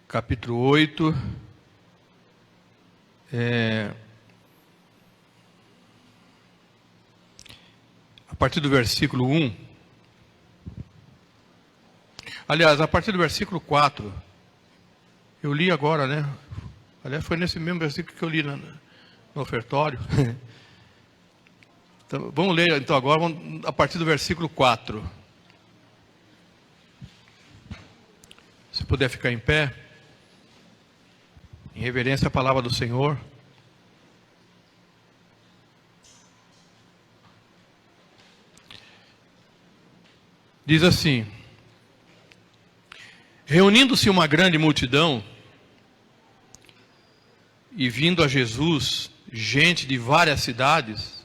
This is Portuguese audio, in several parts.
capítulo 8, a partir do versículo 1. Aliás, a partir do versículo 4. Eu li agora, né? Aliás, foi nesse mesmo versículo que eu li no ofertório. Então, vamos ler então agora, a partir do versículo 4. Se puder ficar em pé, em reverência à palavra do Senhor. Diz assim: reunindo-se uma grande multidão, e vindo a Jesus, gente de várias cidades,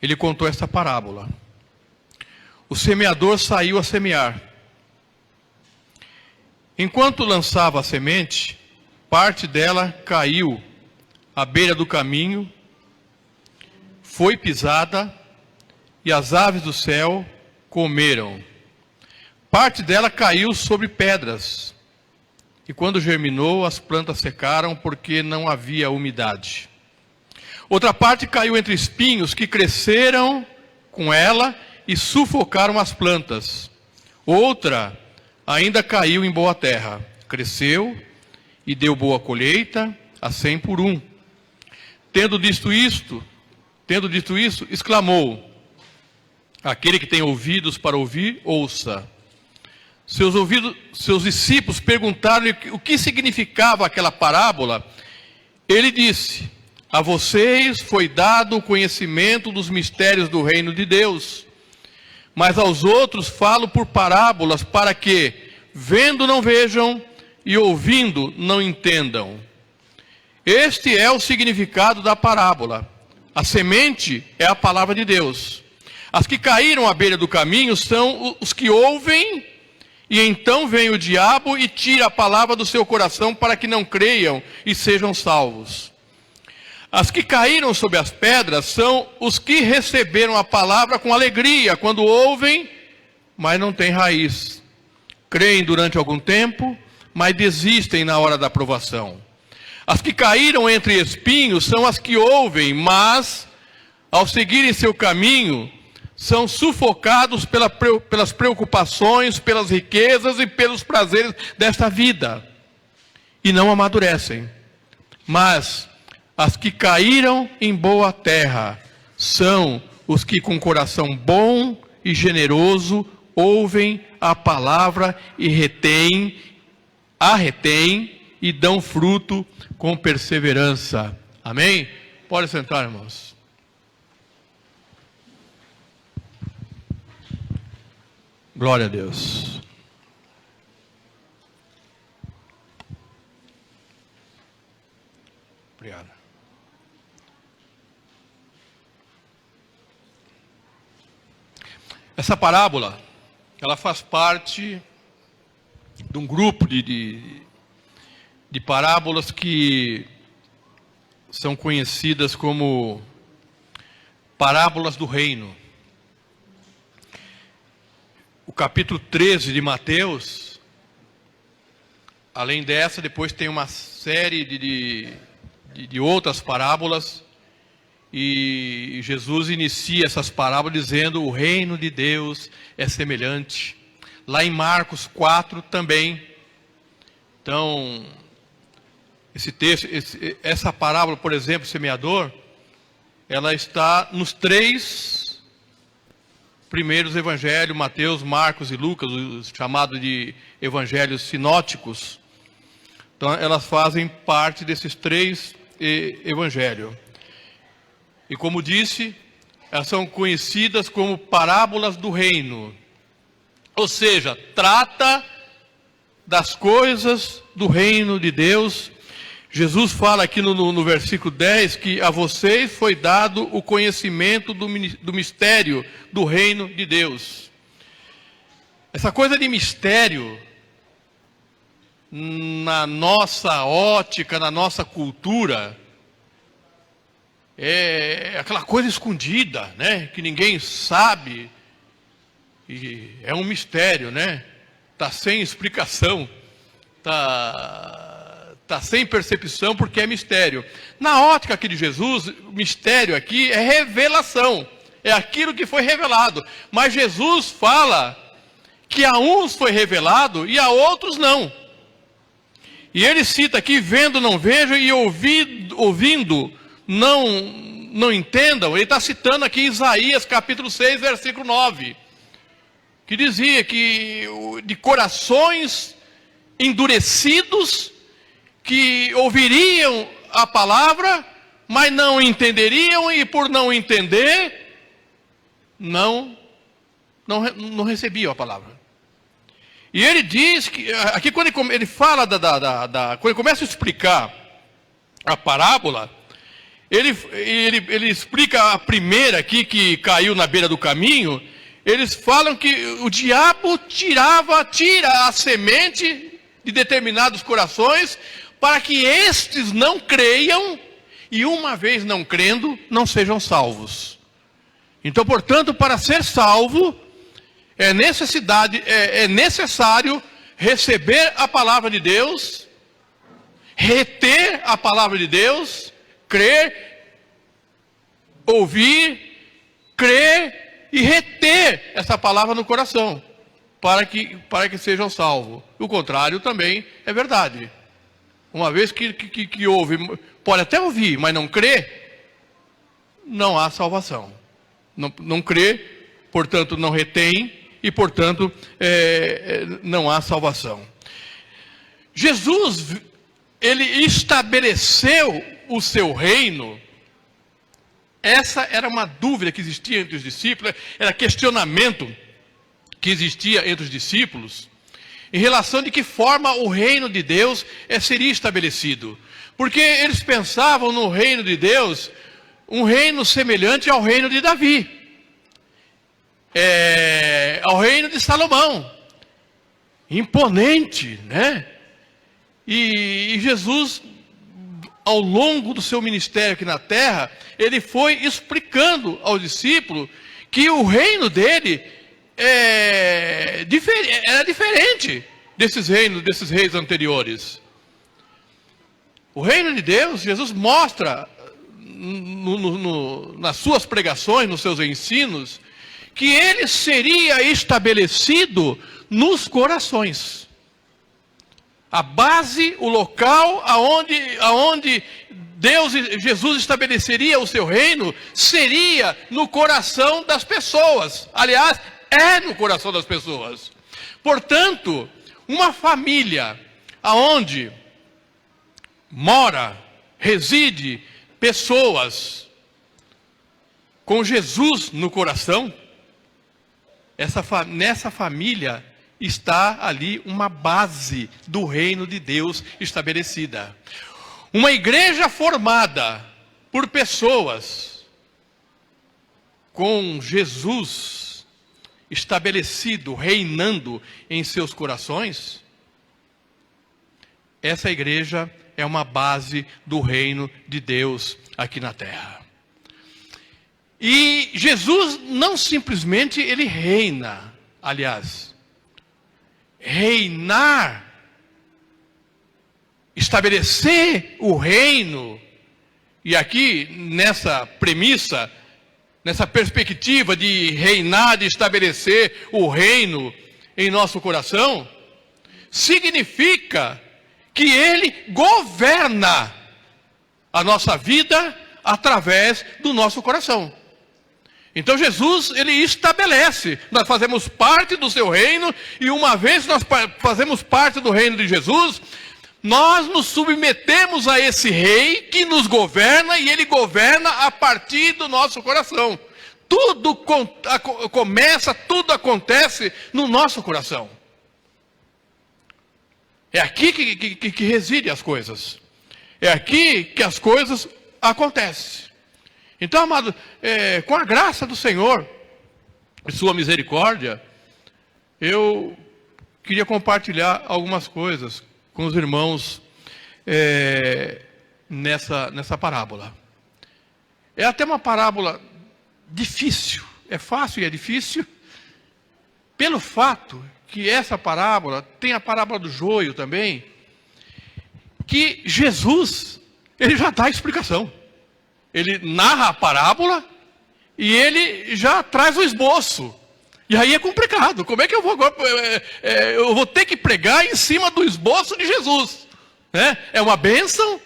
ele contou esta parábola. O semeador saiu a semear. Enquanto lançava a semente, parte dela caiu à beira do caminho, foi pisada, e as aves do céu comeram. Parte dela caiu sobre pedras, e quando germinou, as plantas secaram porque não havia umidade. Outra parte caiu entre espinhos que cresceram com ela e sufocaram as plantas. Outra ainda caiu em boa terra, cresceu e deu boa colheita, a 100 por 1. Tendo dito isto, exclamou: aquele que tem ouvidos para ouvir, ouça. Seus discípulos perguntaram-lhe o que significava aquela parábola. Ele disse: a vocês foi dado o conhecimento dos mistérios do reino de Deus, mas aos outros falo por parábolas, para que, vendo não vejam, e ouvindo não entendam. Este é o significado da parábola. A semente é a palavra de Deus. As que caíram à beira do caminho são os que ouvem, e então vem o diabo e tira a palavra do seu coração, para que não creiam e sejam salvos. As que caíram sobre as pedras são os que receberam a palavra com alegria, quando ouvem, mas não têm raiz. Creem durante algum tempo, mas desistem na hora da provação. As que caíram entre espinhos são as que ouvem, mas, ao seguirem seu caminho, são sufocados pelas preocupações, pelas riquezas e pelos prazeres desta vida, e não amadurecem. Mas as que caíram em boa terra são os que com coração bom e generoso ouvem a palavra e retêm e dão fruto com perseverança. Amém? Pode sentar, irmãos. Glória a Deus. Obrigado. Essa parábola, ela faz parte de um grupo de parábolas que são conhecidas como parábolas do reino. O capítulo 13 de Mateus, além dessa, depois tem uma série de outras parábolas, e Jesus inicia essas parábolas dizendo: o reino de Deus é semelhante. Lá em Marcos 4 também. Então, esse texto, essa parábola, por exemplo, semeador, ela está nos 3 primeiros evangelhos, Mateus, Marcos e Lucas, os chamados de evangelhos sinóticos. Então, elas fazem parte desses 3 evangelhos. E como disse, elas são conhecidas como parábolas do reino. Ou seja, trata das coisas do reino de Deus. Jesus fala aqui no versículo 10 que a vocês foi dado o conhecimento do mistério do reino de Deus. Essa coisa de mistério, na nossa ótica, na nossa cultura, é aquela coisa escondida, né? Que ninguém sabe, e é um mistério, né? Está sem explicação. tá sem percepção porque é mistério. Na ótica aqui de Jesus, o mistério aqui é revelação. É aquilo que foi revelado. Mas Jesus fala que a uns foi revelado e a outros não. E ele cita aqui, vendo não vejam e ouvindo não entendam. Ele está citando aqui Isaías capítulo 6, versículo 9. Que dizia que de corações endurecidos, que ouviriam a palavra, mas não entenderiam, e por não entender, não recebiam a palavra. E ele diz que, aqui quando ele fala quando ele começa a explicar a parábola, ele explica a primeira aqui, que caiu na beira do caminho. Eles falam que o diabo tira a semente de determinados corações, para que estes não creiam, e uma vez não crendo, não sejam salvos. Então, portanto, para ser salvo, é necessário receber a palavra de Deus, reter a palavra de Deus, crer, ouvir, crer e reter essa palavra no coração, para que sejam salvos. O contrário também é verdade. Uma vez que ouve, pode até ouvir, mas não crê, não há salvação. Não crê, portanto não retém, e portanto não há salvação. Jesus, ele estabeleceu o seu reino. Essa era uma dúvida que existia entre os discípulos, era questionamento que existia entre os discípulos, em relação de que forma o reino de Deus seria estabelecido. Porque eles pensavam no reino de Deus, um reino semelhante ao reino de Davi, ao reino de Salomão, imponente, né? E Jesus, ao longo do seu ministério aqui na terra, ele foi explicando ao discípulo que o reino dele era diferente desses reis anteriores. O reino de Deus, Jesus mostra nas suas pregações, nos seus ensinos, que ele seria estabelecido nos corações. A base, o local aonde Jesus estabeleceria o seu reino, seria no coração das pessoas. Aliás, é no coração das pessoas. Portanto, uma família aonde reside pessoas com Jesus no coração, nessa família está ali uma base do reino de Deus estabelecida. Uma igreja formada por pessoas com Jesus estabelecido, reinando em seus corações, essa igreja é uma base do reino de Deus aqui na terra. E Jesus não simplesmente ele reina, aliás, reinar, estabelecer o reino, e aqui nessa premissa, nessa perspectiva de reinar, de estabelecer o reino em nosso coração, significa que ele governa a nossa vida através do nosso coração. Então Jesus, ele estabelece, nós fazemos parte do seu reino, e uma vez nós fazemos parte do reino de Jesus, nós nos submetemos a esse rei que nos governa, e ele governa a partir do nosso coração. Tudo acontece no nosso coração. É aqui que residem as coisas. É aqui que as coisas acontecem. Então, amado, com a graça do Senhor e sua misericórdia, eu queria compartilhar algumas coisas com os irmãos nessa parábola. É até uma parábola difícil, é fácil e é difícil, pelo fato que essa parábola tem a parábola do joio também, que Jesus, ele já dá a explicação. Ele narra a parábola e ele já traz o esboço. E aí é complicado. Como é que eu vou agora? Eu vou ter que pregar em cima do esboço de Jesus. Né? É uma bênção,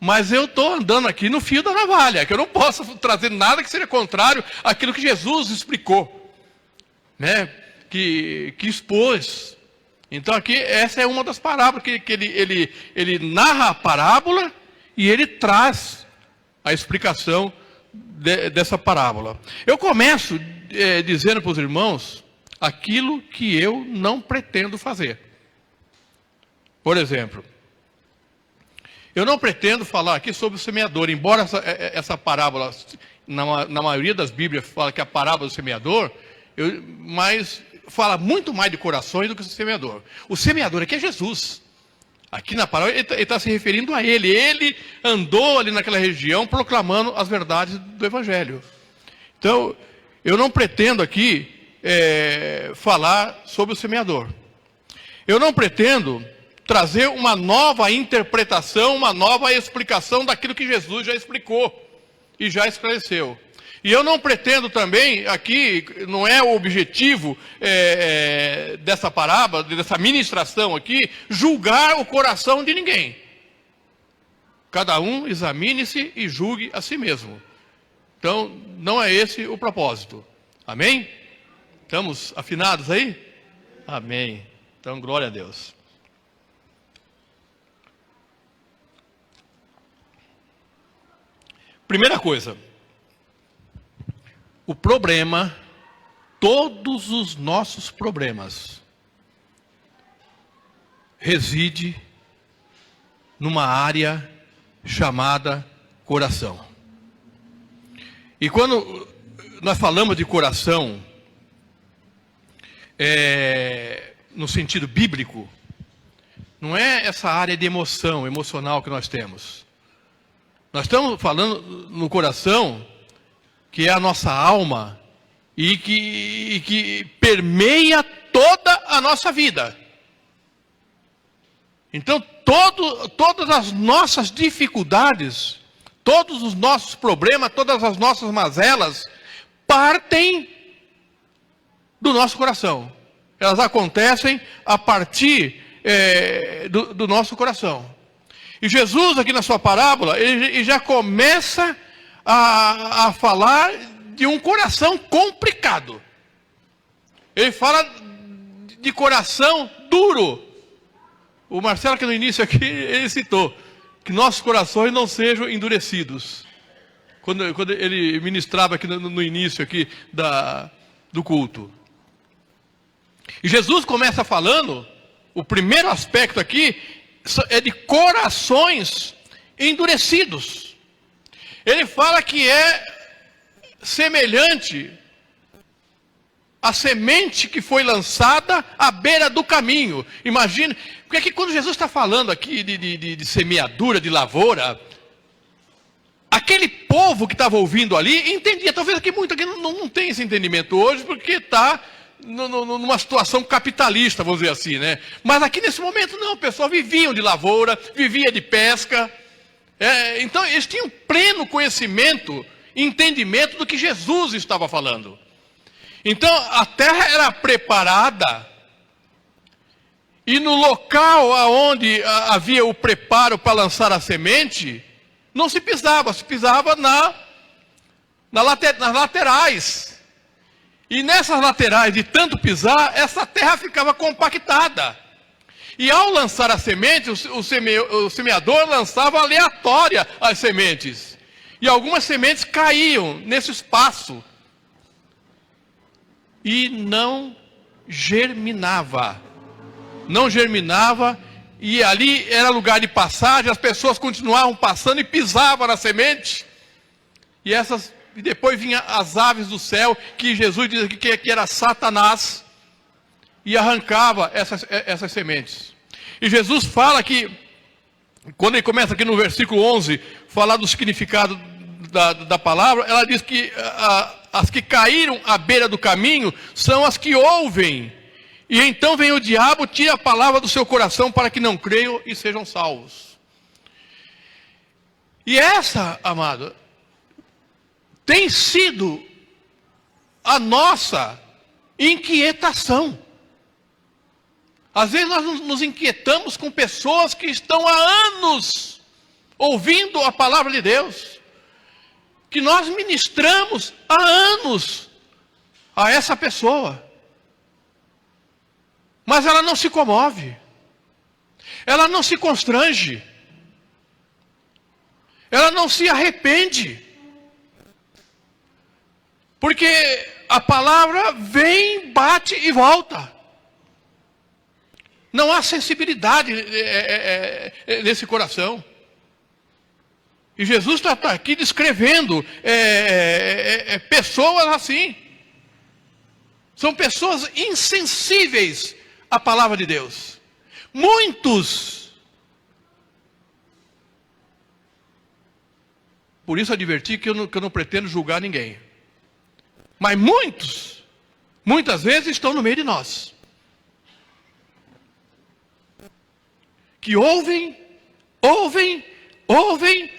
mas eu estou andando aqui no fio da navalha, que eu não posso trazer nada que seja contrário àquilo que Jesus explicou, né? que expôs. Então aqui, essa é uma das parábolas, que ele narra a parábola e ele traz a explicação dessa parábola. Eu começo dizendo para os irmãos aquilo que eu não pretendo fazer. Por exemplo, eu não pretendo falar aqui sobre o semeador, embora essa parábola, na maioria das Bíblias, fala que é a parábola do semeador, mas fala muito mais de corações do que o semeador. O semeador aqui é Jesus. Aqui na parábola ele está se referindo a ele. Ele andou ali naquela região proclamando as verdades do Evangelho. Então, eu não pretendo aqui falar sobre o semeador. Eu não pretendo trazer uma nova interpretação, uma nova explicação daquilo que Jesus já explicou e já esclareceu. E eu não pretendo também, aqui, não é o objetivo dessa parábola, dessa ministração aqui, julgar o coração de ninguém. Cada um examine-se e julgue a si mesmo. Então, não é esse o propósito. Amém? Estamos afinados aí? Amém. Então, glória a Deus. Primeira coisa. O problema, todos os nossos problemas, reside numa área chamada coração. E quando nós falamos de coração, no sentido bíblico, não é essa área de emocional que nós temos. Nós estamos falando no coração, que é a nossa alma, e que permeia toda a nossa vida. Então, todas as nossas dificuldades, todos os nossos problemas, todas as nossas mazelas, partem do nosso coração. Elas acontecem a partir do nosso coração. E Jesus, aqui na sua parábola, ele já começa a falar de um coração complicado. Ele fala de coração duro. O Marcelo, que no início aqui, ele citou que nossos corações não sejam endurecidos. Quando ele ministrava aqui no início aqui do culto. E Jesus começa falando, o primeiro aspecto aqui é de corações endurecidos. Ele fala que é semelhante à semente que foi lançada à beira do caminho. Imagina, porque aqui quando Jesus está falando aqui de semeadura, de lavoura, aquele povo que estava ouvindo ali entendia. Talvez aqui muito aqui não tem esse entendimento hoje, porque está numa situação capitalista, vamos dizer assim, né? Mas aqui nesse momento não, o pessoal viviam de lavoura, vivia de pesca. Então eles tinham pleno conhecimento, entendimento do que Jesus estava falando. Então a terra era preparada, e no local onde havia o preparo para lançar a semente, não se pisava nas laterais. E nessas laterais, de tanto pisar, essa terra ficava compactada. E ao lançar a semente, o semeador lançava aleatória as sementes. E algumas sementes caíam nesse espaço. E não germinava. Não germinava. E ali era lugar de passagem, as pessoas continuavam passando e pisavam na semente. E depois vinham as aves do céu, que Jesus diz aqui que era Satanás, e arrancava essas sementes. E Jesus fala que, quando ele começa aqui no versículo 11, falar do significado da palavra, ela diz que as que caíram à beira do caminho são as que ouvem, E então vem o diabo, tira a palavra do seu coração para que não creiam e sejam salvos. E essa, amado, tem sido a nossa inquietação. Às vezes nós nos inquietamos com pessoas que estão há anos ouvindo a palavra de Deus, que nós ministramos há anos a essa pessoa, mas ela não se comove, ela não se constrange, ela não se arrepende, porque a palavra vem, bate e volta. Não há sensibilidade nesse coração. E Jesus está aqui descrevendo pessoas assim. São pessoas insensíveis à palavra de Deus. Muitos. Por isso adverti que eu não pretendo julgar ninguém. Mas muitas vezes estão no meio de nós. Que ouvem,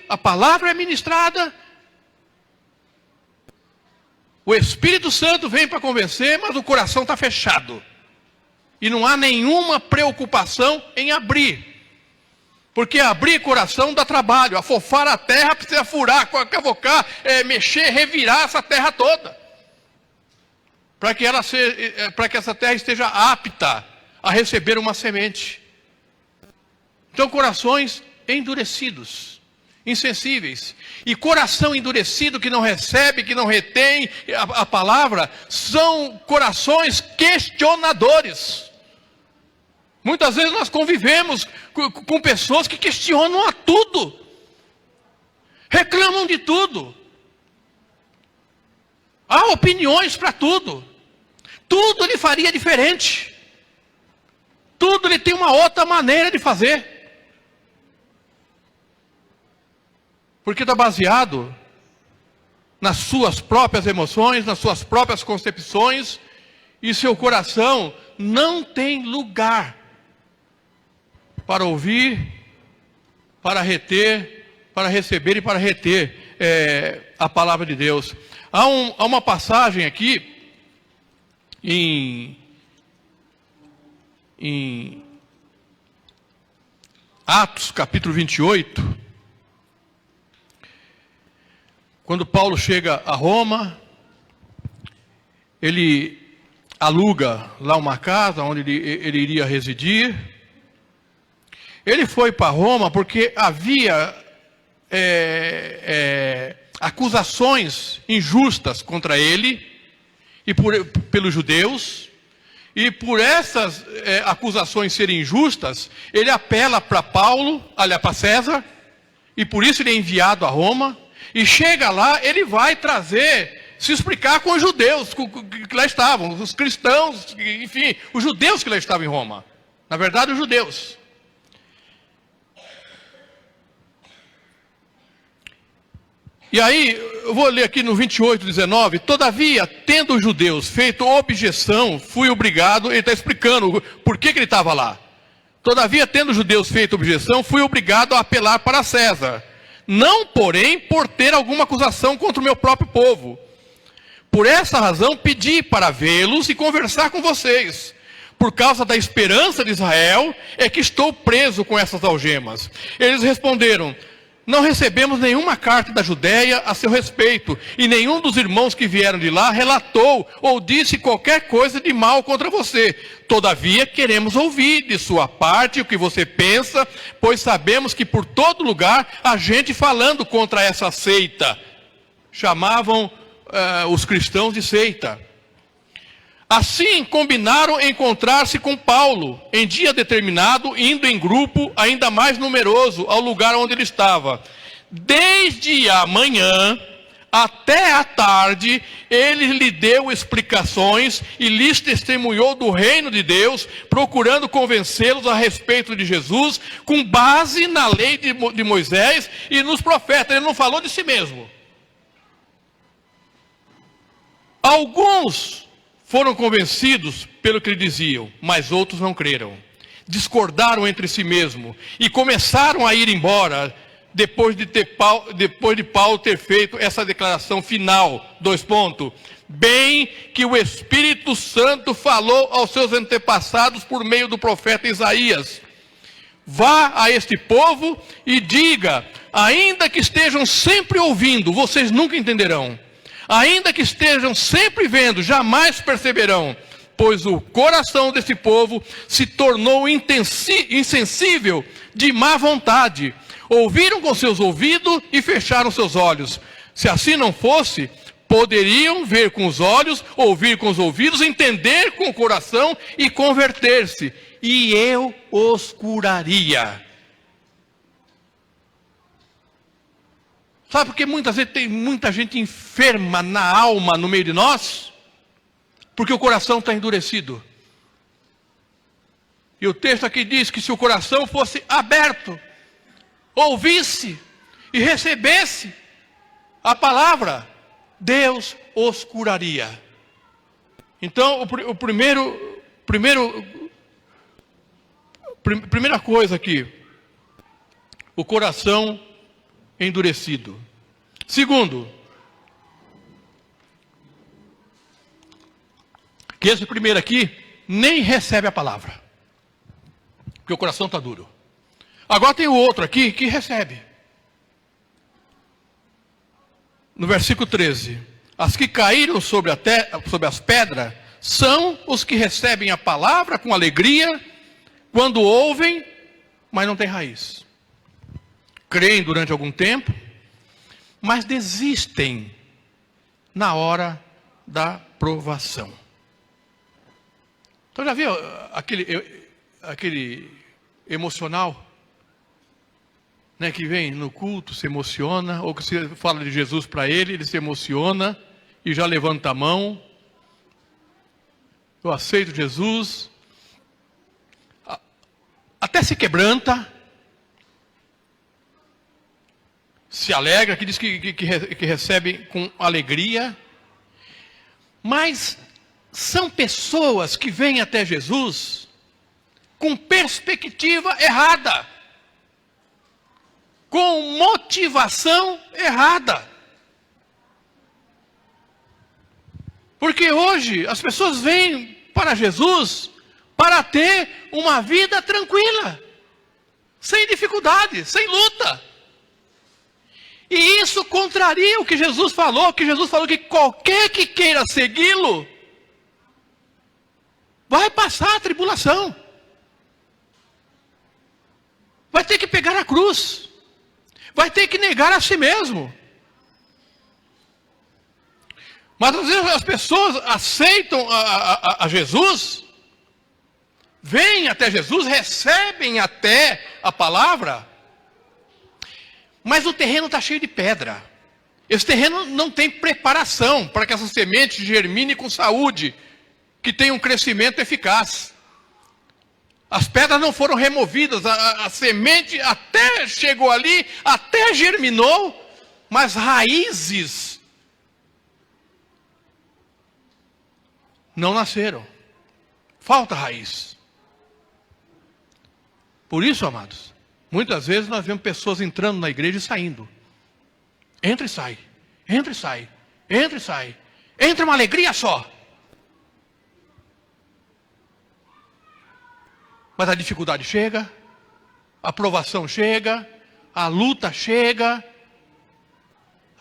a palavra é ministrada, o Espírito Santo vem para convencer, mas o coração está fechado. E não há nenhuma preocupação em abrir. Porque abrir coração dá trabalho, afofar a terra precisa furar, cavocar, mexer, revirar essa terra toda. Para que essa terra esteja apta a receber uma semente. Então, corações endurecidos, insensíveis. E coração endurecido que não recebe, que não retém a palavra, são corações questionadores. Muitas vezes nós convivemos com pessoas que questionam a tudo. Reclamam de tudo. Há opiniões para tudo. Tudo ele faria diferente. Tudo ele tem uma outra maneira de fazer. Porque está baseado nas suas próprias emoções, nas suas próprias concepções, e seu coração não tem lugar para ouvir, para reter, para receber e para reter a palavra de Deus. Há uma passagem aqui em Atos capítulo 28, quando Paulo chega a Roma, ele aluga lá uma casa onde ele iria residir. Ele foi para Roma porque havia acusações injustas contra ele e pelos judeus. E por essas acusações serem injustas, ele apela para Paulo, aliás, para César, e por isso ele é enviado a Roma. E chega lá, ele vai se explicar com os judeus que lá estavam, os cristãos, enfim, os judeus que lá estavam em Roma. Na verdade, os judeus. E aí, eu vou ler aqui no 28:19. Todavia, tendo os judeus feito objeção, fui obrigado, ele está explicando por que ele estava lá. Todavia, tendo os judeus feito objeção, fui obrigado a apelar para César. Não, porém, por ter alguma acusação contra o meu próprio povo. Por essa razão, pedi para vê-los e conversar com vocês. Por causa da esperança de Israel, é que estou preso com essas algemas. Eles responderam: não recebemos nenhuma carta da Judéia a seu respeito, e nenhum dos irmãos que vieram de lá relatou ou disse qualquer coisa de mal contra você. Todavia, queremos ouvir de sua parte o que você pensa, pois sabemos que por todo lugar há gente falando contra essa seita. Chamavam os cristãos de seita. Assim, combinaram encontrar-se com Paulo, em dia determinado, indo em grupo ainda mais numeroso ao lugar onde ele estava. Desde a manhã até a tarde, ele lhe deu explicações e lhes testemunhou do reino de Deus, procurando convencê-los a respeito de Jesus, com base na lei de Moisés e nos profetas. Ele não falou de si mesmo. Alguns foram convencidos pelo que lhe diziam, mas outros não creram. Discordaram entre si mesmo e começaram a ir embora, depois de Paulo ter feito essa declaração final, : bem que o Espírito Santo falou aos seus antepassados por meio do profeta Isaías. Vá a este povo e diga, ainda que estejam sempre ouvindo, vocês nunca entenderão. Ainda que estejam sempre vendo, jamais perceberão. Pois o coração desse povo se tornou insensível de má vontade. Ouviram com seus ouvidos e fecharam seus olhos. Se assim não fosse, poderiam ver com os olhos, ouvir com os ouvidos, entender com o coração e converter-se. E eu os curaria. Sabe por que muitas vezes tem muita gente enferma na alma no meio de nós? Porque o coração está endurecido. E o texto aqui diz que se o coração fosse aberto, ouvisse e recebesse a palavra, Deus os curaria. Então, primeira coisa aqui, o coração endurecido. Segundo, que esse primeiro aqui nem recebe a palavra, porque o coração está duro. Agora tem o outro aqui que recebe. No versículo 13: as que caíram sobre as pedras são os que recebem a palavra com alegria, quando ouvem, mas não tem raiz. Creem durante algum tempo, mas desistem na hora da provação. Então já viu aquele emocional, né, que vem no culto, se emociona, ou que você fala de Jesus para ele se emociona e já levanta a mão. Eu aceito Jesus, até se quebranta, se alegra, que diz que recebe com alegria, mas são pessoas que vêm até Jesus com perspectiva errada, com motivação errada. Porque hoje as pessoas vêm para Jesus para ter uma vida tranquila, sem dificuldade, sem luta. E isso contraria o que Jesus falou, que qualquer que queira segui-lo vai passar a tribulação. Vai ter que pegar a cruz. Vai ter que negar a si mesmo. Mas às vezes as pessoas aceitam a Jesus, vêm até Jesus, recebem até a palavra, mas o terreno está cheio de pedra. Esse terreno não tem preparação para que essa semente germine com saúde, que tenha um crescimento eficaz. As pedras não foram removidas, a semente até chegou ali, até germinou, mas raízes não nasceram. Falta raiz. Por isso, amados, muitas vezes nós vemos pessoas entrando na igreja e saindo. Entra e sai, entra e sai, entra e sai. Entra uma alegria só. Mas a dificuldade chega, a provação chega, a luta chega.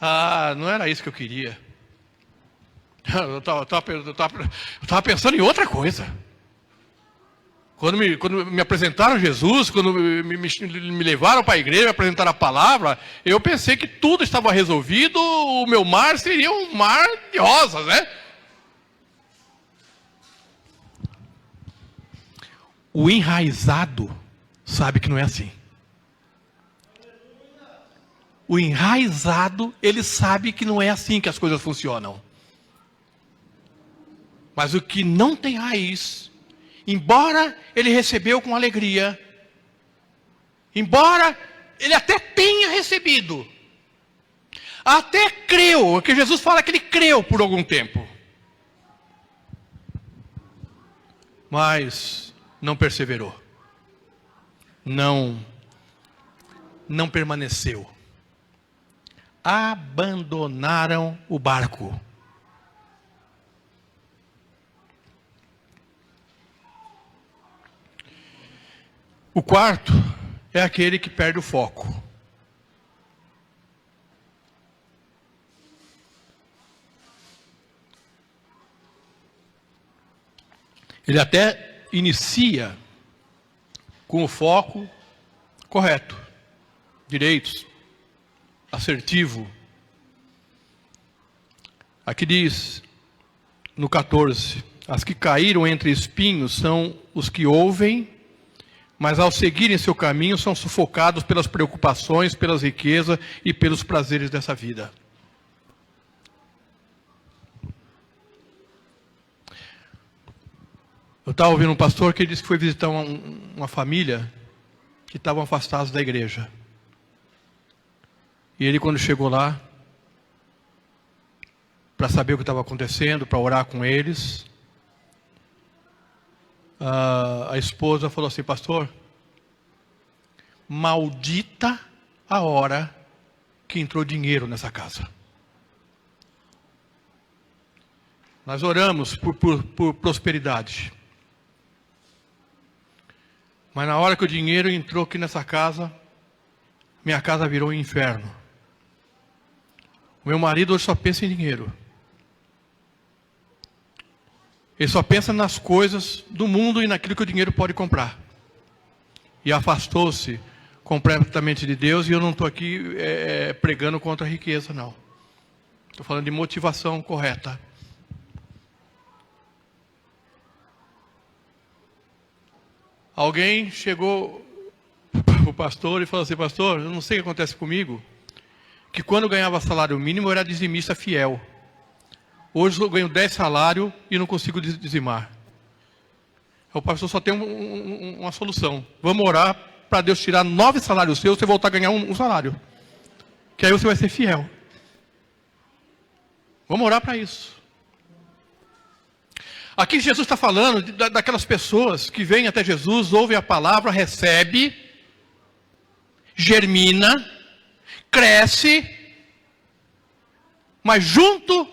Ah, não era isso que eu queria. Eu estava pensando em outra coisa. Quando me apresentaram Jesus, quando me levaram para a igreja, me apresentaram a palavra, eu pensei que tudo estava resolvido, o meu mar seria um mar de rosas, né? O enraizado sabe que não é assim. O enraizado, ele sabe que não é assim que as coisas funcionam. Mas o que não tem raiz, embora ele recebeu com alegria, embora ele até tenha recebido, até creu, porque Jesus fala que ele creu por algum tempo, mas não perseverou. Não permaneceu. Abandonaram o barco. O quarto é aquele que perde o foco. Ele até inicia com o foco correto, direitos, assertivo. Aqui diz, no 14, as que caíram entre espinhos são os que ouvem, mas ao seguirem seu caminho são sufocados pelas preocupações, pelas riquezas e pelos prazeres dessa vida. Eu estava ouvindo um pastor que disse que foi visitar uma família que estavam afastados da igreja. E ele, quando chegou lá, para saber o que estava acontecendo, para orar com eles, a esposa falou assim: pastor, maldita a hora que entrou dinheiro nessa casa. Nós oramos por prosperidade. Mas na hora que o dinheiro entrou aqui nessa casa, minha casa virou um inferno. O meu marido hoje só pensa em dinheiro. Ele só pensa nas coisas do mundo e naquilo que o dinheiro pode comprar. E afastou-se completamente de Deus. E eu não estou aqui pregando contra a riqueza, não. Estou falando de motivação correta. Alguém chegou para o pastor e falou assim: pastor, eu não sei o que acontece comigo, que quando eu ganhava salário mínimo eu era dizimista fiel. Hoje eu ganho 10 salários e não consigo dizimar. O pastor só tem uma solução: vamos orar para Deus tirar 9 salários seus, você voltar a ganhar um salário, que aí você vai ser fiel. Vamos orar para isso. Aqui Jesus está falando daquelas pessoas que vêm até Jesus, ouvem a palavra, recebe, germina, cresce, mas junto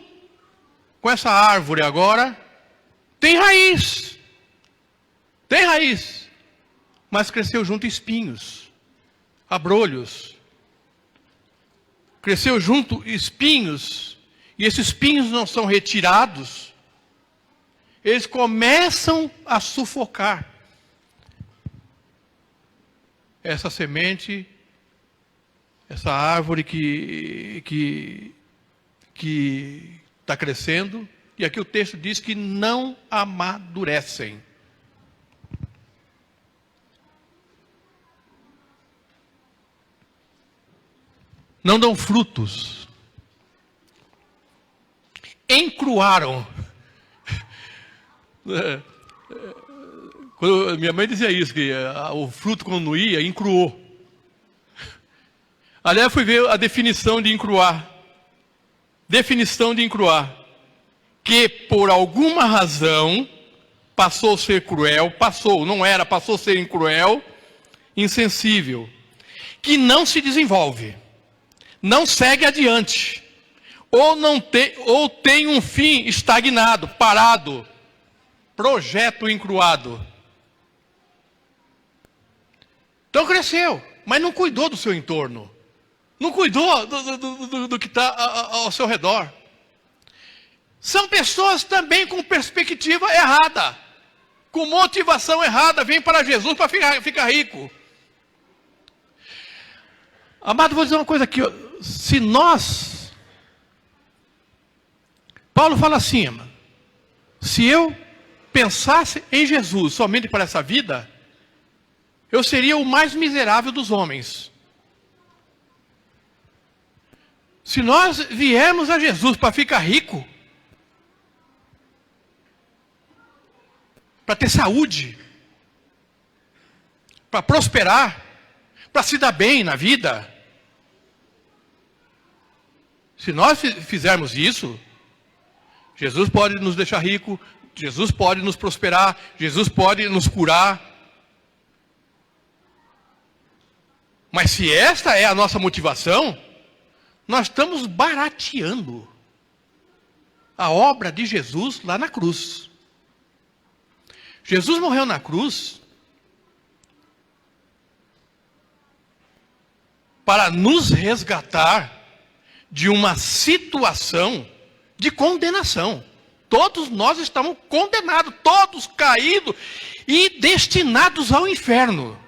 com essa árvore agora, tem raiz, mas cresceu junto espinhos, abrolhos, cresceu junto espinhos, e esses espinhos não são retirados, eles começam a sufocar essa semente, essa árvore que está crescendo. E aqui o texto diz que não amadurecem. Não dão frutos. Encruaram. Minha mãe dizia isso, que o fruto quando não ia, encruou. Aliás, fui ver a definição de encruar. Definição de encruar. Que por alguma razão passou a ser cruel, passou a ser cruel, insensível. Que não se desenvolve, não segue adiante, ou tem um fim estagnado, parado. Projeto encruado. Então cresceu, mas não cuidou do seu entorno. Não cuidou do que está ao seu redor. São pessoas também com perspectiva errada, com motivação errada, vêm para Jesus para ficar rico. Amado, vou dizer uma coisa aqui. Se nós... Paulo fala assim, se eu pensasse em Jesus somente para essa vida, eu seria o mais miserável dos homens. Se nós viermos a Jesus para ficar rico, para ter saúde, para prosperar, para se dar bem na vida, se nós fizermos isso, Jesus pode nos deixar rico, Jesus pode nos prosperar, Jesus pode nos curar. Mas se esta é a nossa motivação, nós estamos barateando a obra de Jesus lá na cruz. Jesus morreu na cruz para nos resgatar de uma situação de condenação. Todos nós estamos condenados, todos caídos e destinados ao inferno.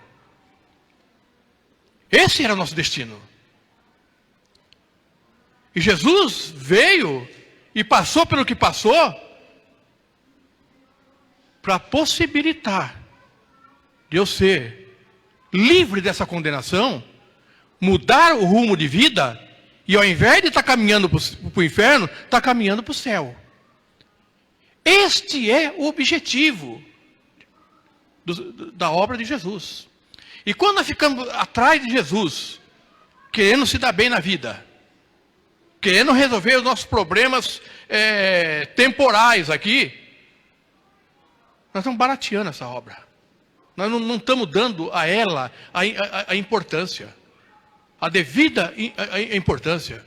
Esse era o nosso destino. E Jesus veio e passou pelo que passou para possibilitar de eu ser livre dessa condenação, mudar o rumo de vida, e ao invés de estar caminhando para o inferno, estar caminhando para o céu. Este é o objetivo da obra de Jesus. E quando nós ficamos atrás de Jesus, querendo se dar bem na vida, querendo resolver os nossos problemas temporais aqui, nós estamos barateando essa obra. Nós não estamos dando a ela a importância, a devida importância.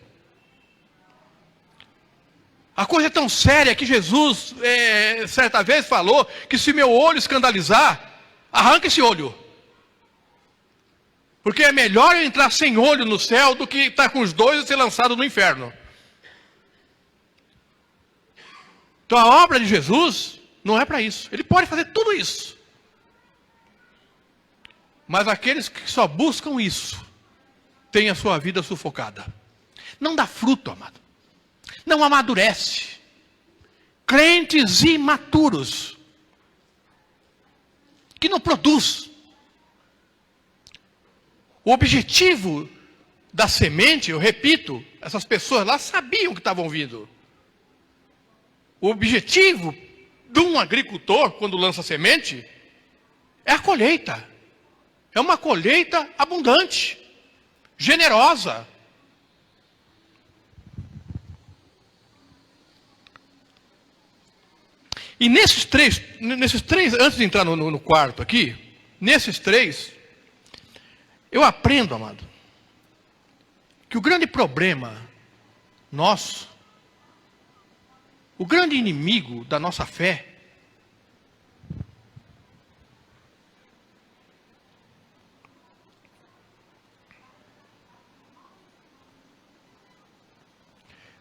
A coisa é tão séria que Jesus, certa vez, falou que se meu olho escandalizar, arranca esse olho. Porque é melhor eu entrar sem olho no céu do que estar com os dois e ser lançado no inferno. Então a obra de Jesus não é para isso. Ele pode fazer tudo isso. Mas aqueles que só buscam isso, têm a sua vida sufocada. Não dá fruto, amado. Não amadurece. Crentes imaturos, que não produz. O objetivo da semente, eu repito, essas pessoas lá sabiam que estavam vindo. O objetivo de um agricultor, quando lança semente, é a colheita. É uma colheita abundante, generosa. E nesses três, antes de entrar no quarto aqui, nesses três, eu aprendo, amado, que o grande problema nosso, o grande inimigo da nossa fé,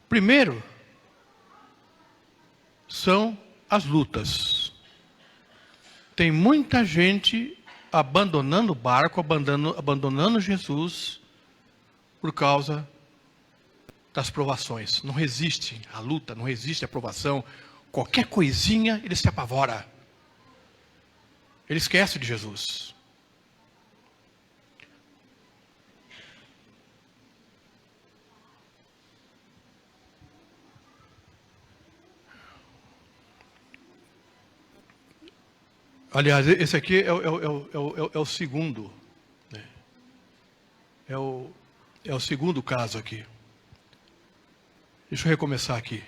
primeiro, são as lutas. Tem muita gente abandonando o barco, abandonando Jesus, por causa das provações. Não resiste à luta, não resiste à provação. Qualquer coisinha, ele se apavora. Ele esquece de Jesus. Aliás, esse aqui é o segundo. Né? É o segundo caso aqui. Deixa eu recomeçar aqui.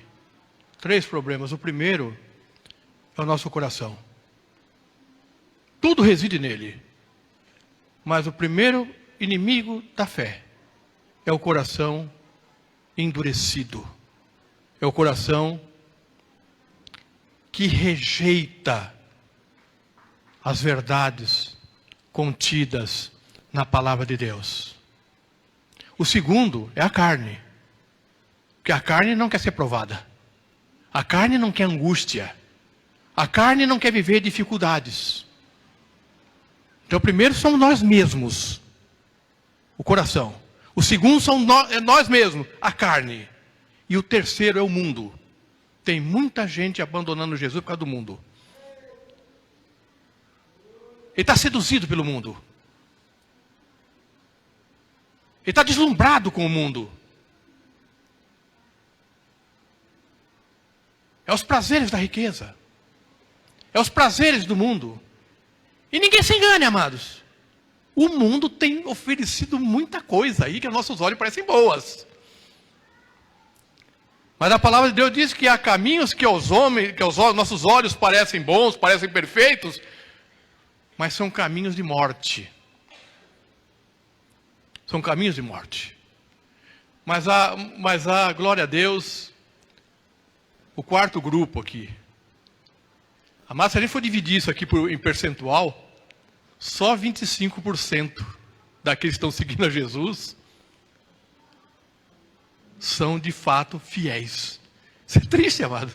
3 problemas. O primeiro é o nosso coração. Tudo reside nele. Mas o primeiro inimigo da fé é o coração endurecido. É o coração que rejeita as verdades contidas na palavra de Deus. O segundo é a carne. Porque a carne não quer ser provada. A carne não quer angústia. A carne não quer viver dificuldades. Então o primeiro somos nós mesmos. O coração. O segundo são nós mesmos. A carne. E o terceiro é o mundo. Tem muita gente abandonando Jesus por causa do mundo. Ele está seduzido pelo mundo. Ele está deslumbrado com o mundo. É os prazeres da riqueza. É os prazeres do mundo. E ninguém se engane, amados. O mundo tem oferecido muita coisa aí que aos nossos olhos parecem boas. Mas a palavra de Deus diz que há caminhos que aos homens, que aos nossos olhos parecem bons, parecem perfeitos, mas são caminhos de morte. São caminhos de morte. Mas há, glória a Deus, o quarto grupo aqui. Mas se a gente for dividir isso aqui em percentual, só 25% daqueles que estão seguindo a Jesus são de fato fiéis. Isso é triste, amado.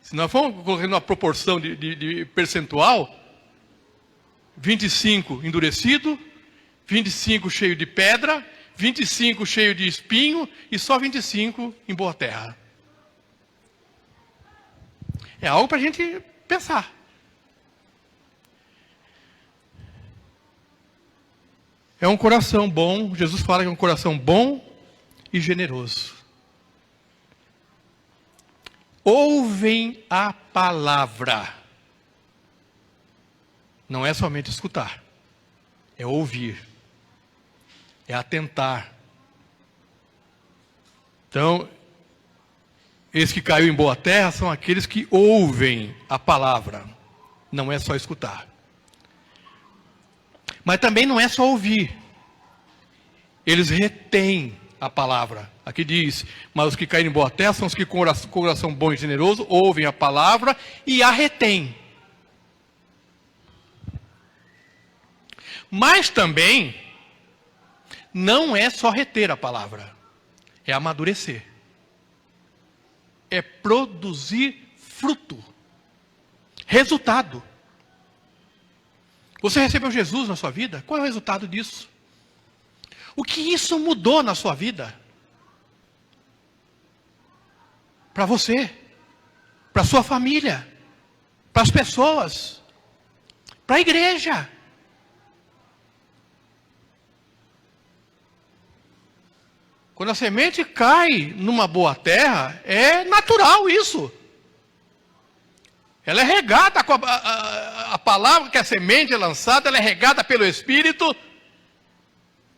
Se nós formos colocando uma proporção de percentual, 25 endurecido, 25 cheio de pedra, 25 cheio de espinho e só 25 em boa terra. É algo para a gente pensar. É um coração bom, Jesus fala que é um coração bom e generoso. Ouvem a palavra. Não é somente escutar, é ouvir, é atentar. Então, esses que caiu em boa terra são aqueles que ouvem a palavra. Não é só escutar. Mas também não é só ouvir. Eles retêm a palavra. Aqui diz, mas os que caíram em boa terra são os que com coração bom e generoso ouvem a palavra e a retêm. Mas também não é só reter a palavra, é amadurecer. É produzir fruto, resultado. Você recebeu Jesus na sua vida? Qual é o resultado disso? O que isso mudou na sua vida? Para você, para sua família, para as pessoas, para a igreja. Quando a semente cai numa boa terra, é natural isso. Ela é regada com a palavra que a semente é lançada, ela é regada pelo Espírito.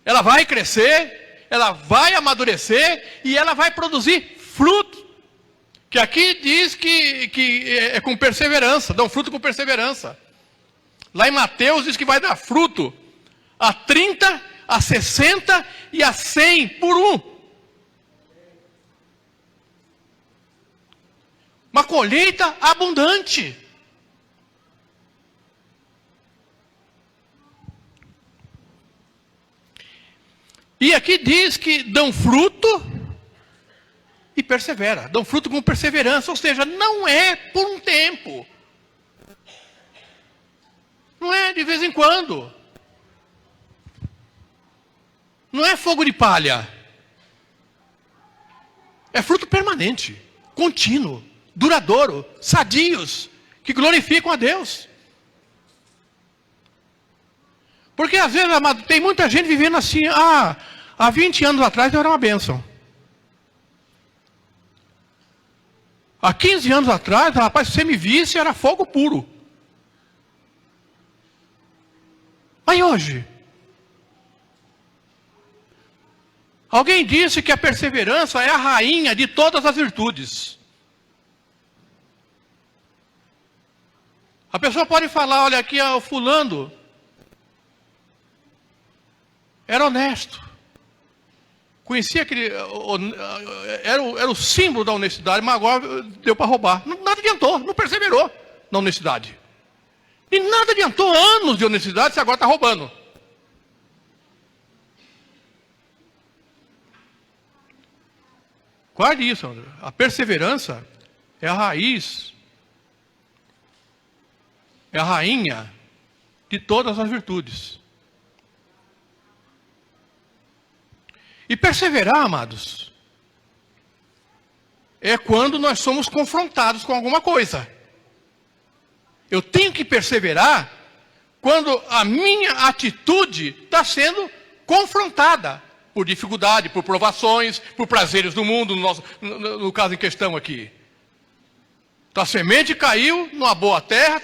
Ela vai crescer, ela vai amadurecer e ela vai produzir fruto. Que aqui diz que é com perseverança, dá um fruto com perseverança. Lá em Mateus diz que vai dar fruto a 30, a 60 e a 100 por um. Uma colheita abundante. E aqui diz que dão fruto e persevera. Dão fruto com perseverança, ou seja, não é por um tempo. Não é de vez em quando. Não é fogo de palha. É fruto permanente, contínuo, duradouro, sadios, que glorificam a Deus. Porque às vezes, amado, tem muita gente vivendo assim, há 20 anos atrás eu era uma bênção. Há 15 anos atrás, rapaz, se você me visse, era fogo puro. Aí hoje, alguém disse que a perseverança é a rainha de todas as virtudes. A pessoa pode falar, olha aqui, o fulano era honesto. Conhecia aquele, era o símbolo da honestidade, mas agora deu para roubar. Nada adiantou, não perseverou na honestidade. E nada adiantou anos de honestidade se agora está roubando. Guarde isso, André. A perseverança é a raiz, é a rainha de todas as virtudes. E perseverar, amados, é quando nós somos confrontados com alguma coisa. Eu tenho que perseverar quando a minha atitude está sendo confrontada por dificuldade, por provações, por prazeres do mundo, no caso em questão aqui. A semente caiu numa boa terra,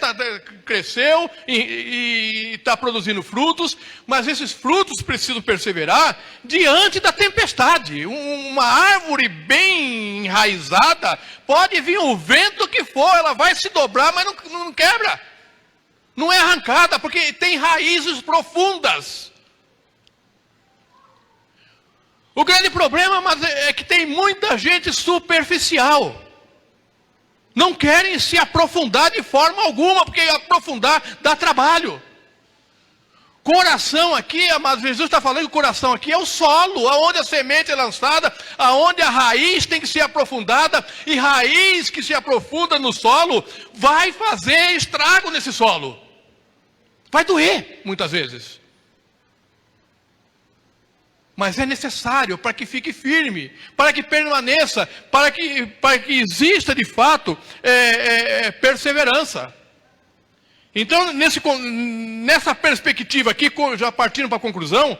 cresceu e está produzindo frutos, mas esses frutos precisam perseverar diante da tempestade. Uma árvore bem enraizada, pode vir o vento que for, ela vai se dobrar, mas não quebra. Não é arrancada, porque tem raízes profundas. O grande problema é que tem muita gente superficial. Não querem se aprofundar de forma alguma, porque aprofundar dá trabalho. Coração aqui, mas Jesus está falando que o coração aqui é o solo, aonde a semente é lançada, aonde a raiz tem que ser aprofundada, e raiz que se aprofunda no solo, vai fazer estrago nesse solo. Vai doer, muitas vezes. Mas é necessário para que fique firme, para que permaneça, para que exista de fato perseverança. Então, nessa perspectiva aqui, já partindo para a conclusão,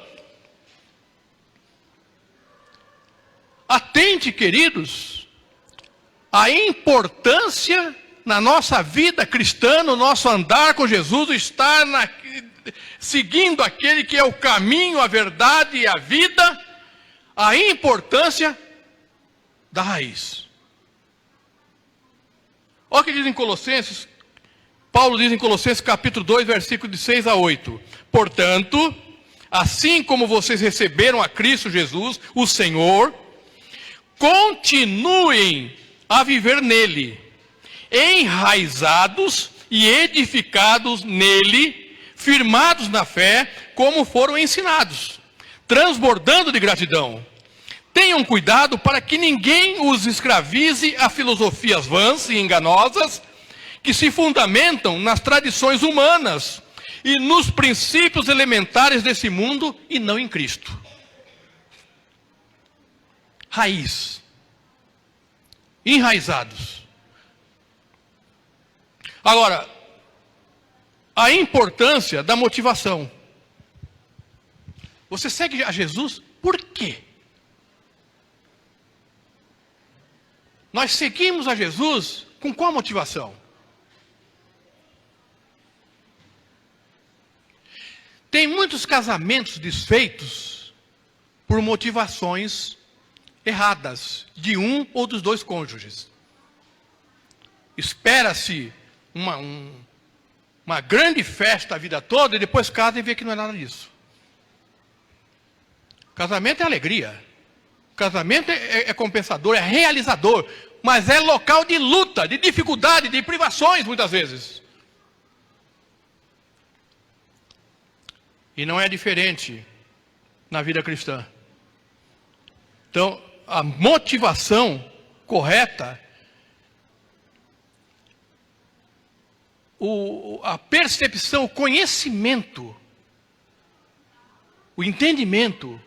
atente, queridos, a importância na nossa vida cristã, no nosso andar com Jesus, estar seguindo aquele que é o caminho, a verdade e a vida, a importância da raiz. Olha o que diz em Colossenses, Paulo diz em Colossenses capítulo 2, versículo de 6 a 8. Portanto, assim como vocês receberam a Cristo Jesus, o Senhor, continuem a viver nele, enraizados e edificados nele, firmados na fé, como foram ensinados, transbordando de gratidão. Tenham cuidado para que ninguém os escravize a filosofias vãs e enganosas, que se fundamentam nas tradições humanas e nos princípios elementares desse mundo e não em Cristo. Raiz. Enraizados. Agora, a importância da motivação. Você segue a Jesus por quê? Nós seguimos a Jesus com qual motivação? Tem muitos casamentos desfeitos por motivações erradas de um ou dos dois cônjuges. Espera-se uma grande festa a vida toda e depois casa e vê que não é nada disso. Casamento é alegria. Casamento é compensador, é realizador, mas é local de luta, de dificuldade, de privações muitas vezes. E não é diferente na vida cristã. Então, a motivação correta, a percepção, o conhecimento, o entendimento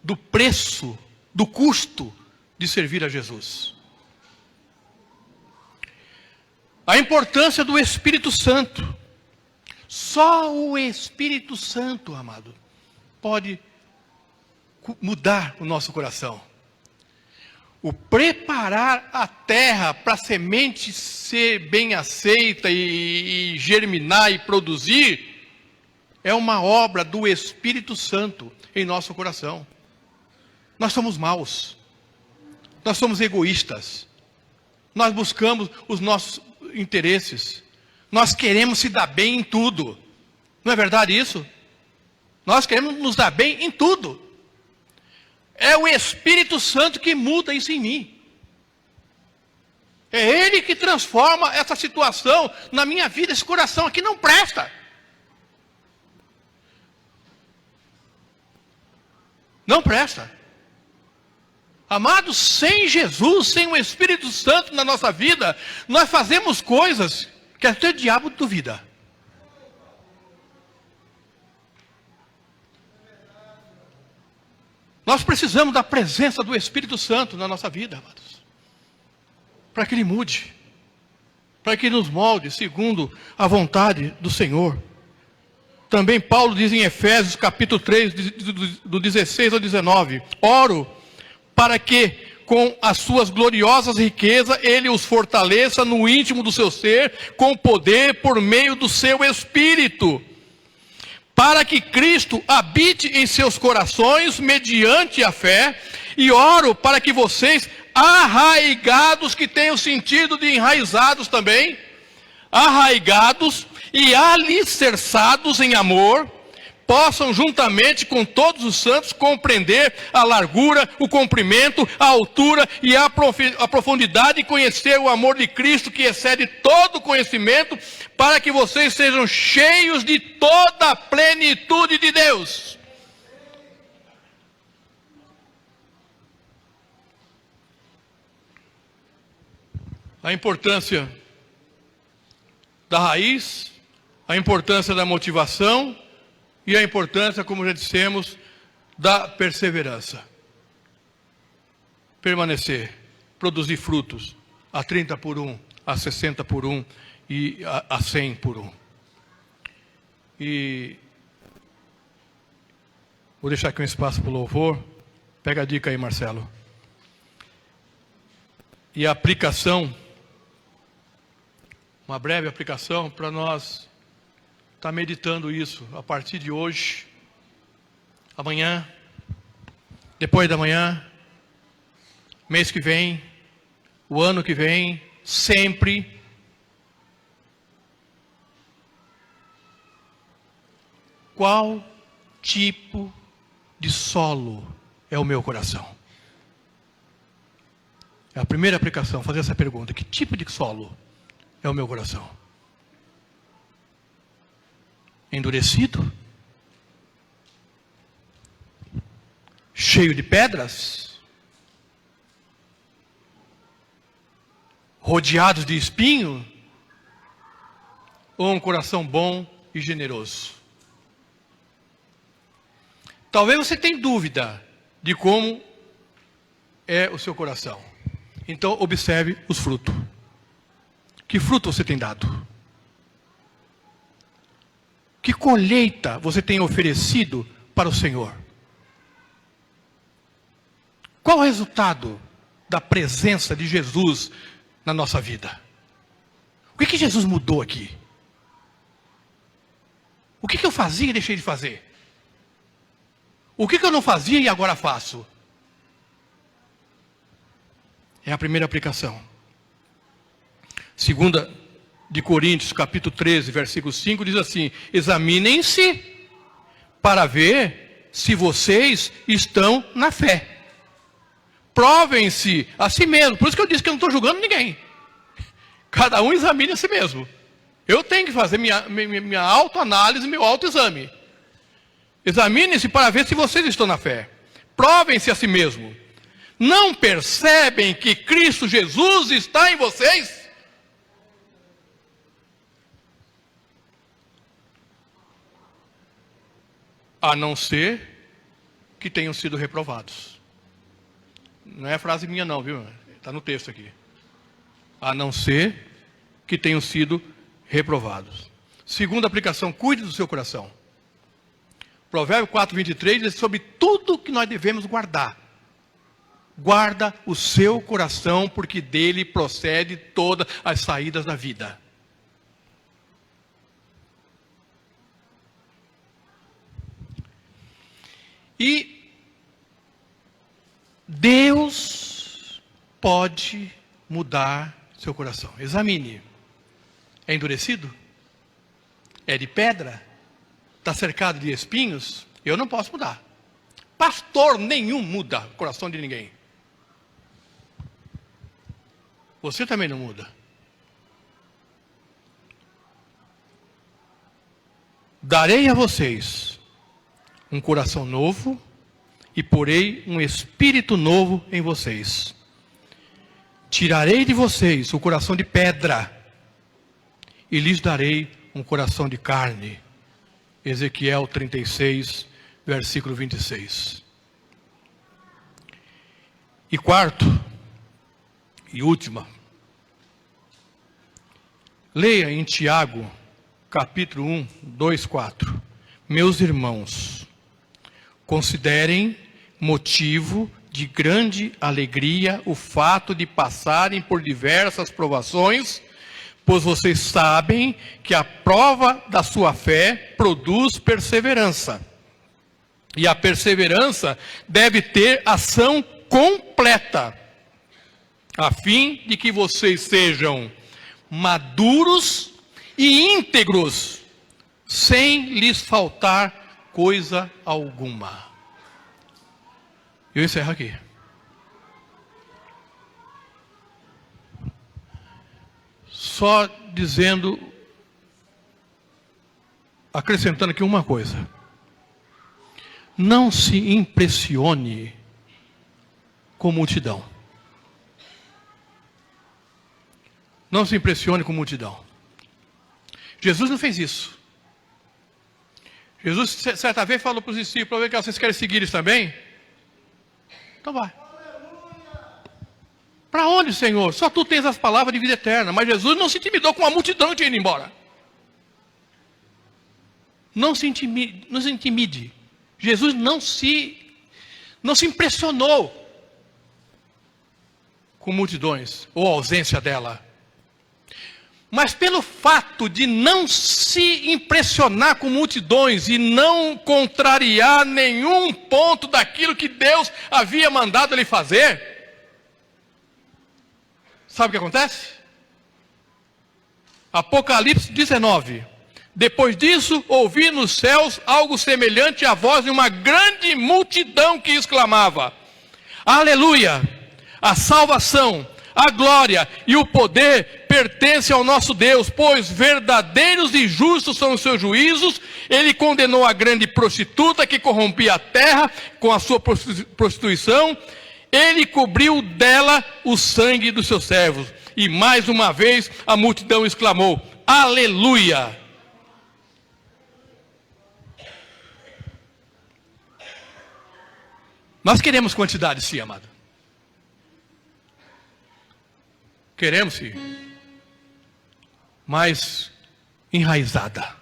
do preço, do custo de servir a Jesus. A importância do Espírito Santo. Só o Espírito Santo, amado, pode mudar o nosso coração. O preparar a terra para a semente ser bem aceita e germinar e produzir, é uma obra do Espírito Santo em nosso coração. Nós somos maus, nós somos egoístas, nós buscamos os nossos interesses, nós queremos se dar bem em tudo. Não é verdade isso? Nós queremos nos dar bem em tudo. É o Espírito Santo que muda isso em mim. É Ele que transforma essa situação na minha vida. Esse coração aqui não presta. Não presta. Amados, sem Jesus, sem o Espírito Santo na nossa vida, nós fazemos coisas que até o diabo duvida. Nós precisamos da presença do Espírito Santo na nossa vida, amados, para que Ele mude, para que Ele nos molde segundo a vontade do Senhor. Também Paulo diz em Efésios capítulo 3, do 16 ao 19, oro para que, com as suas gloriosas riquezas, Ele os fortaleça no íntimo do seu ser, com poder por meio do seu Espírito, para que Cristo habite em seus corações mediante a fé, e oro para que vocês, arraigados, que tem o sentido de enraizados também, arraigados e alicerçados em amor, possam juntamente com todos os santos compreender a largura, o comprimento, a altura e a profundidade, e conhecer o amor de Cristo que excede todo conhecimento, para que vocês sejam cheios de toda a plenitude de Deus. A importância da raiz, a importância da motivação e a importância, como já dissemos, da perseverança. Permanecer, produzir frutos, a 30 por 1, a 60 por 1 e a 100 por 1. E vou deixar aqui um espaço para o louvor. Pega a dica aí, Marcelo. E a aplicação, uma breve aplicação para nós estar meditando isso a partir de hoje, amanhã, depois da manhã, mês que vem, o ano que vem, sempre. Qual tipo de solo é o meu coração? É a primeira aplicação, fazer essa pergunta: que tipo de solo é o meu coração? Endurecido? Cheio de pedras? Rodeados de espinho? Ou um coração bom e generoso? Talvez você tenha dúvida de como é o seu coração. Então observe os frutos. Que fruto você tem dado? Que colheita você tem oferecido para o Senhor? Qual o resultado da presença de Jesus na nossa vida? O que Jesus mudou aqui? O que eu fazia e deixei de fazer? O que eu não fazia e agora faço? É a primeira aplicação. Segunda de Coríntios, capítulo 13, versículo 5, diz assim: examinem-se para ver se vocês estão na fé. Provem-se a si mesmo. Por isso que eu disse que eu não estou julgando ninguém. Cada um examine a si mesmo. Eu tenho que fazer minha autoanálise, meu autoexame. Examinem-se para ver se vocês estão na fé. Provem-se a si mesmo. Não percebem que Cristo Jesus está em vocês? A não ser que tenham sido reprovados. Não é frase minha não, viu? Está no texto aqui. A não ser que tenham sido reprovados. Segunda aplicação: cuide do seu coração. Provérbio 4:23 diz: sobre tudo que nós devemos guardar, guarda o seu coração, porque dele procede todas as saídas da vida. E Deus pode mudar seu coração. Examine. É endurecido? É de pedra? Está cercado de espinhos? Eu não posso mudar. Pastor nenhum muda o coração de ninguém. Você também não muda. Darei a vocês um coração novo e porei um espírito novo em vocês. Tirarei de vocês o coração de pedra e lhes darei um coração de carne. Ezequiel 36, versículo 26. E quarto e última, leia em Tiago, capítulo 1, 2, 4. Meus irmãos, considerem motivo de grande alegria o fato de passarem por diversas provações, pois vocês sabem que a prova da sua fé produz perseverança. E a perseverança deve ter ação completa, a fim de que vocês sejam maduros e íntegros, sem lhes faltar coisa alguma. Eu encerro aqui. Só dizendo, acrescentando aqui uma coisa. Não se impressione com multidão. Não se impressione com multidão. Jesus não fez isso. Jesus, certa vez, falou para os discípulos: vocês querem seguir eles também? Então vai. Para onde, Senhor? Só tu tens as palavras de vida eterna. Mas Jesus não se intimidou com a multidão que tinha ido embora. Não se intimide. Jesus não se impressionou com multidões, ou a ausência dela. Mas pelo fato de não se impressionar com multidões e não contrariar nenhum ponto daquilo que Deus havia mandado ele fazer, sabe o que acontece? Apocalipse 19. Depois disso, ouvi nos céus algo semelhante à voz de uma grande multidão que exclamava: Aleluia! A salvação, a glória e o poder pertencem ao nosso Deus, pois verdadeiros e justos são os seus juízos. Ele condenou a grande prostituta que corrompia a terra com a sua prostituição. Ele cobriu dela o sangue dos seus servos. E mais uma vez a multidão exclamou: Aleluia! Nós queremos quantidade, sim, amado. Queremos, sim. Mas enraizada.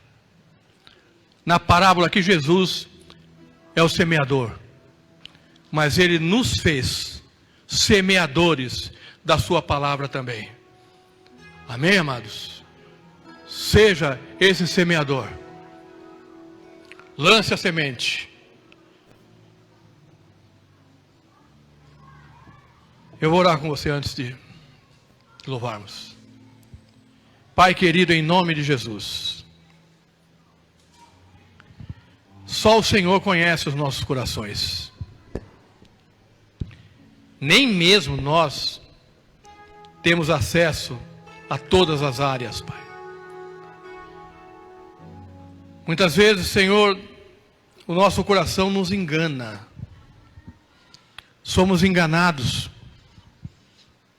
Na parábola aqui, Jesus é o semeador. Mas ele nos fez semeadores da sua palavra também. Amém, amados? Seja esse semeador. Lance a semente. Eu vou orar com você antes de louvarmos. Pai querido, em nome de Jesus, só o Senhor conhece os nossos corações. Nem mesmo nós temos acesso a todas as áreas, Pai. Muitas vezes, Senhor, o nosso coração nos engana. Somos enganados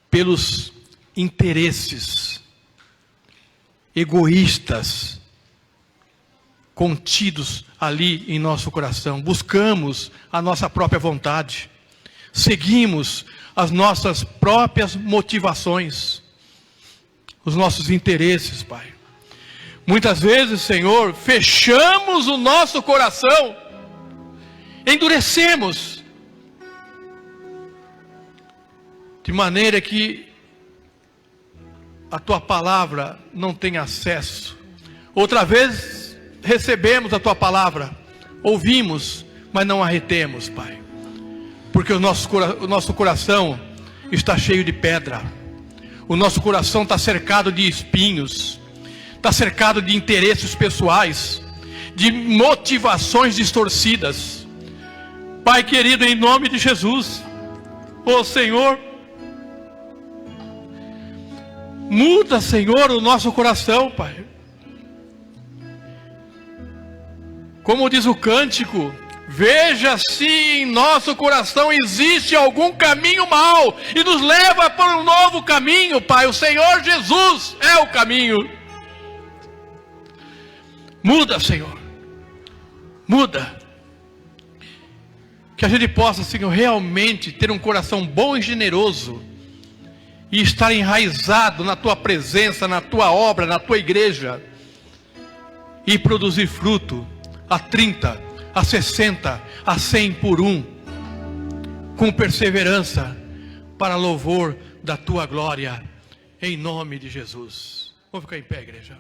pelos interesses egoístas contidos ali em nosso coração. Buscamos a nossa própria vontade, seguimos as nossas próprias motivações, os nossos interesses, Pai. Muitas vezes, Senhor, fechamos o nosso coração, endurecemos, de maneira que a Tua palavra não tem acesso. Outra vez recebemos a Tua palavra, ouvimos, mas não a retemos, Pai. Porque o nosso coração está cheio de pedra. O nosso coração está cercado de espinhos. Está cercado de interesses pessoais, de motivações distorcidas. Pai querido, em nome de Jesus, ó Senhor, muda, Senhor, o nosso coração, Pai. Como diz o cântico, veja se em nosso coração existe algum caminho mau e nos leva para um novo caminho, Pai. O Senhor Jesus é o caminho. Muda, Senhor. Muda. Que a gente possa, Senhor, realmente ter um coração bom e generoso e estar enraizado na Tua presença, na Tua obra, na Tua igreja, e produzir fruto a 30, a 60, a 100 por um, com perseverança, para louvor da tua glória, em nome de Jesus. Vamos ficar em pé, igreja.